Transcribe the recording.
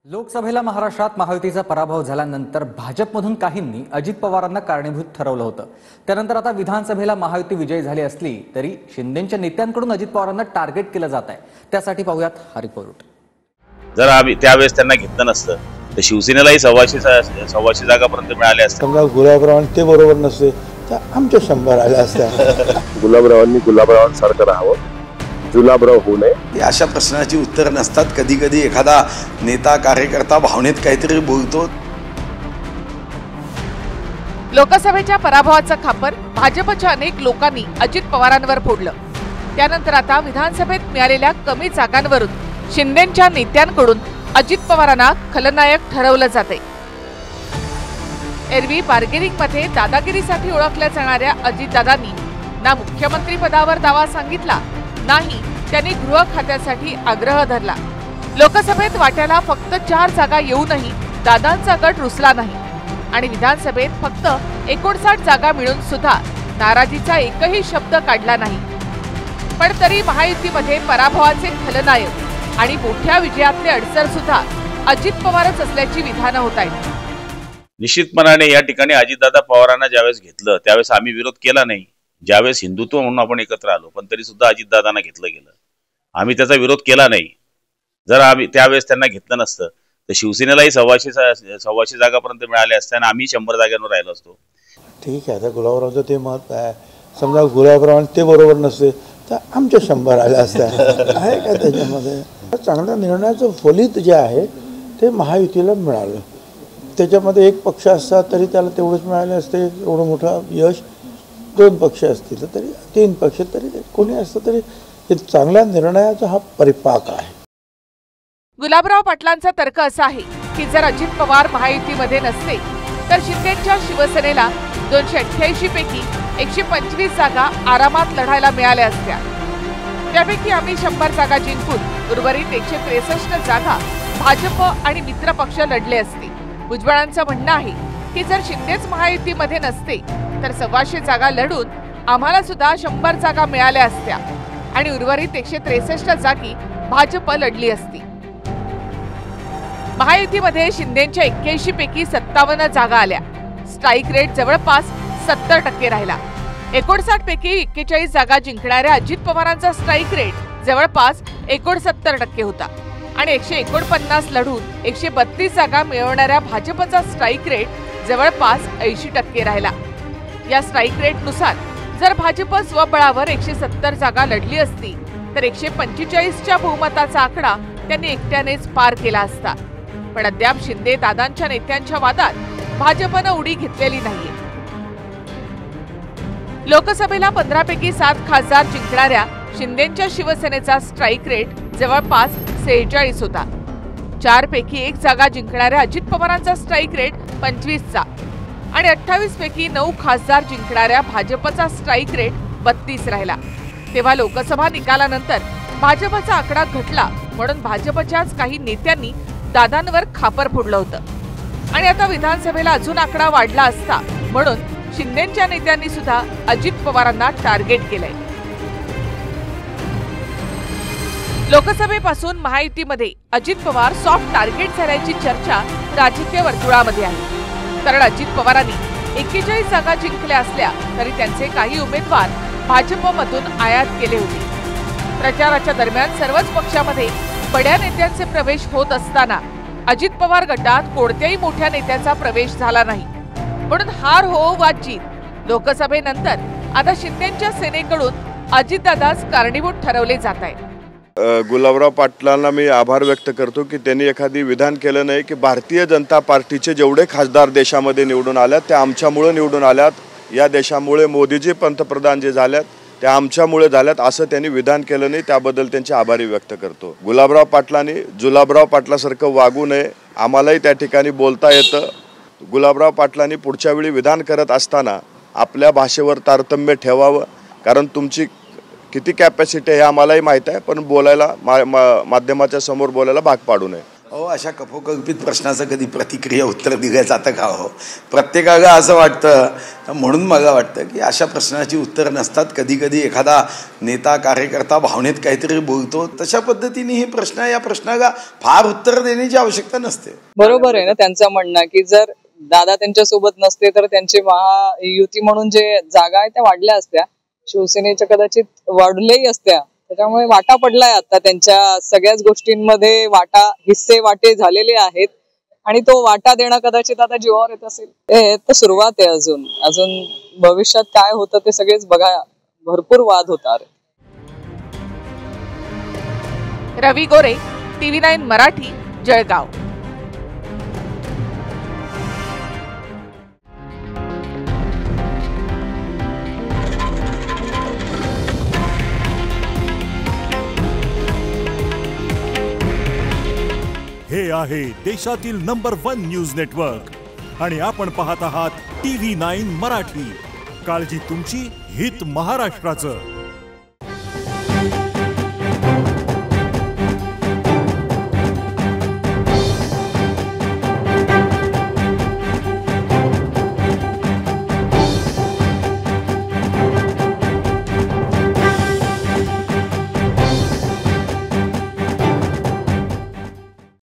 लोकसभेला महाराष्ट्रात महायुतीचा पराभव झाल्यानंतर भाजपमधून काहींनी अजित पवारांना कारणीभूत ठरवलं होतं। त्यानंतर आता विधानसभेला महायुती विजयी झाली असली तरी शिंदेंच्या नेत्यांकडून अजित पवारांना टार्गेट केलं जात आहे। त्यासाठी पाहूयात हा रिपोर्ट। जर आम्ही त्यावेळेस त्यांना घेतलं नसतं तर शिवसेनेलाही 100 जागापर्यंत मिळाल्या असत्या। समजा गुलाबरावांनी ते बरोबर नसते तर आमच्या 100 आल्या असत्या। गुलाबरावांनी गुलाबरावांसारखं राहावं, जुलाबराव होऊ नये। अशा प्रश्नाची उत्तर नसतात। कधी कधी एखादा नेता कार्यकर्ता भावनेत काहीतरी बोलतो। लोकसभेच्या पराभवाचं खापर भाजपच्या अनेक लोकांनी अजित पवारांवर फोडलं। त्यानंतर आता विधानसभेत मिळालेल्या कमी जागांवरून शिंदेंच्या नेत्यांकडून अजित पवारांना खलनायक ठरवलं जाते। एरवी बार्गेनिंगमध्ये दादागिरीसाठी ओळखल्या जाणाऱ्या अजितदादांनी ना मुख्यमंत्री पदावर दावा सांगितला, नाही त्यांनी गृह खात्यासाठी आग्रह धरला। लोकसभेत वाट्याला फक्त 4 जागा येऊनही दादांचा गट रुसला नाही आणि विधानसभेत फक्त 59 जागा मिळून सुद्धा नाराजीचा एकही शब्द काढला नाही। पण तरी महायुतीमध्ये पराभवाचे खलनायक आणि मोठ्या विजयातले अडसर सुद्धा अजित पवारच असल्याची विधानं होत आहेत। निश्चितपणाने या ठिकाणी अजितदादा पवारांना ज्यावेळेस घेतलं त्यावेळेस आम्ही विरोध केला नाही। ज्यावेळेस हिंदुत्व म्हणून आपण एकत्र आलो पण तरी सुद्धा अजितदादांना घेतलं गेलं, आम्ही त्याचा विरोध केला नाही। जर आम्ही त्यावेळेस त्यांना घेतलं नसतं तर शिवसेनेलाही 100 जागापर्यंत मिळाल्या असत्या आणि आम्ही 100 जागांवर राहिलो असतो। ठीक आहे, आता गुलाबरावचं ते मत आहे। समजा गुलाबरावांनी ते बरोबर नसते तर आमच्या 100 आल्या असत्या। आहे का त्याच्यामध्ये चांगल्या निर्णयाचं फलित जे आहे ते महायुतीला मिळालं। त्याच्यामध्ये एक पक्ष असता तरी त्याला तेवढंच मिळाले असते, एवढं मोठं यश। 2 पक्ष असतील तरी 3 पक्ष तरी कोणी असतं तरी हे चांगल्या निर्णयाचा हा परिपाक आहे। गुलाबराव पाटलांचा तर्क असा आहे की जर अजित पवार महायुतीमध्ये नसते तर शिंदेंच्या शिवसेनेला 288 पैकी 125 जागा आरामात लढायला मिळाल्या असत्या। त्यापैकी आम्ही 100 जागा जिंकून उर्वरित 163 जागा भाजप आणि मित्र पक्ष लढले असते। भुजबळांचं म्हणणं आहे की जर शिंदेच महायुतीमध्ये नसते तर 125 जागा लढून आम्हाला सुद्धा 100 जागा मिळाल्या असत्या आणि उर्वरित 163 जागी भाजप लढली असती। महायुतीमध्ये शिंदेंच्या 81 पैकी 57 जागा आल्या। स्ट्राईक रेट जवळपास 70% राहिला। 59 पैकी 41 जागा जिंकणाऱ्या अजित पवारांचा स्ट्राईक रेट जवळपास 69% होता आणि 149 लढून 132 जागा मिळवणाऱ्या भाजपचा स्ट्राईक रेट जवळपास 80% राहिला। या स्ट्राईक रेटनुसार जर भाजप स्वबळावर 170 जागा लढली असती तर 145च्या बहुमताचा आकडा त्यांनी एकट्यानेच पार केला असता। पण अद्याप शिंदे दादांच्या नेत्यांच्या वादात भाजपनं उडी घेतलेली नाहीये। लोकसभेला 15 पैकी 7 खासदार जिंकणाऱ्या शिंदेंच्या शिवसेनेचा स्ट्राईक रेट जवळपास 46 होता। 4 पैकी 1 जागा जिंकणाऱ्या अजित पवारांचा स्ट्राईक रेट 25चा आणि 28 पैकी 9 खासदार जिंकणाऱ्या भाजपचा स्ट्राईक रेट 32 राहिला। तेव्हा लोकसभा निकालानंतर भाजपचा आकडा घटला म्हणून भाजपच्याच काही नेत्यांनी दादांवर खापर फोडलं होतं आणि आता विधानसभेला अजून आकडा वाढला असता म्हणून शिंदेंच्या नेत्यांनी सुद्धा अजित पवारांना टार्गेट केलंय। लोकसभेपासून महायुतीमध्ये अजित पवार सॉफ्ट टार्गेट झाल्याची चर्चा राजकीय वर्तुळामध्ये आहे। कारण अजित पवारांनी 41 जागा जिंकल्या असल्या तरी त्यांचे काही उमेदवार भाजपमधून आयात केले होते। प्रचाराच्या दरम्यान सर्वच पक्षामध्ये बड्या नेत्यांचे प्रवेश होत असताना अजित पवार गटात कोणत्याही मोठ्या नेत्याचा प्रवेश झाला नाही म्हणून हार हो वा जीत लोकसभेनंतर आता शिंदेंच्या सेनेकडून अजितदादाच कारणीभूत ठरवले जात आहे। गुलाबराव पाटलांना मी आभार व्यक्त करतो की त्यांनी एखादी विधान केलं नाही की भारतीय जनता पार्टीचे जेवढे खासदार देशामध्ये निवडून आल्यात त्या आमच्यामुळे निवडून आल्यात, या देशामुळे मोदीजी पंतप्रधान जे झाल्यात त्या आमच्यामुळे झाल्यात असं त्यांनी विधान केलं नाही। त्याबद्दल त्यांचे आभारी व्यक्त करतो। गुलाबराव पाटलांनी जुलाबराव पाटलासारखं वागू नये, आम्हालाही त्या ठिकाणी बोलता येतं। गुलाबराव पाटलांनी पुढच्या वेळी विधान करत असताना आपल्या भाषेवर तारतम्य ठेवावं, कारण तुमची किती कॅपॅसिटी हे आम्हालाही माहीत आहे, पण बोलायला माध्यमाच्या समोर बोलायला भाग पाडू नये। हो, अशा कपोकल्पित प्रश्नाचं कधी प्रतिक्रिया उत्तर दिलं जातं का हो? प्रत्येकाला असं वाटतं, म्हणून मला वाटतं की अशा प्रश्नाची उत्तर नसतात. कधी कधी एखादा नेता कार्यकर्ता भावनेत काहीतरी बोलतो, तशा पद्धतीने हे प्रश्न, या प्रश्नाला फार उत्तर देण्याची आवश्यकता नसते. बरोबर आहे ना त्यांचं म्हणणं की जर दादा त्यांच्यासोबत नसते तर त्यांचे महायुती म्हणून जे जागा आहे त्या वाढल्या असत्या, शिवसेनेच्या कदाचित वाढल्याही असत्या. त्याच्यामुळे वाटा पडलाय आता त्यांच्या सगळ्याच गोष्टींमध्ये, हिस्से वाटे झालेले आहेत आणि तो वाटा देणं कदाचित आता जीवावर येत असेल. हे तर सुरुवात आहे. अजून भविष्यात काय होतं ते सगळेच बघा. भरपूर वाद होणार. रवी गोरे, TV9 मराठी, जळगाव. हे आहे देशातील नंबर 1 न्यूज नेटवर्क आणि आपण पाहत आहात TV9 मराठी. काळजी तुमची, हित महाराष्ट्राचं.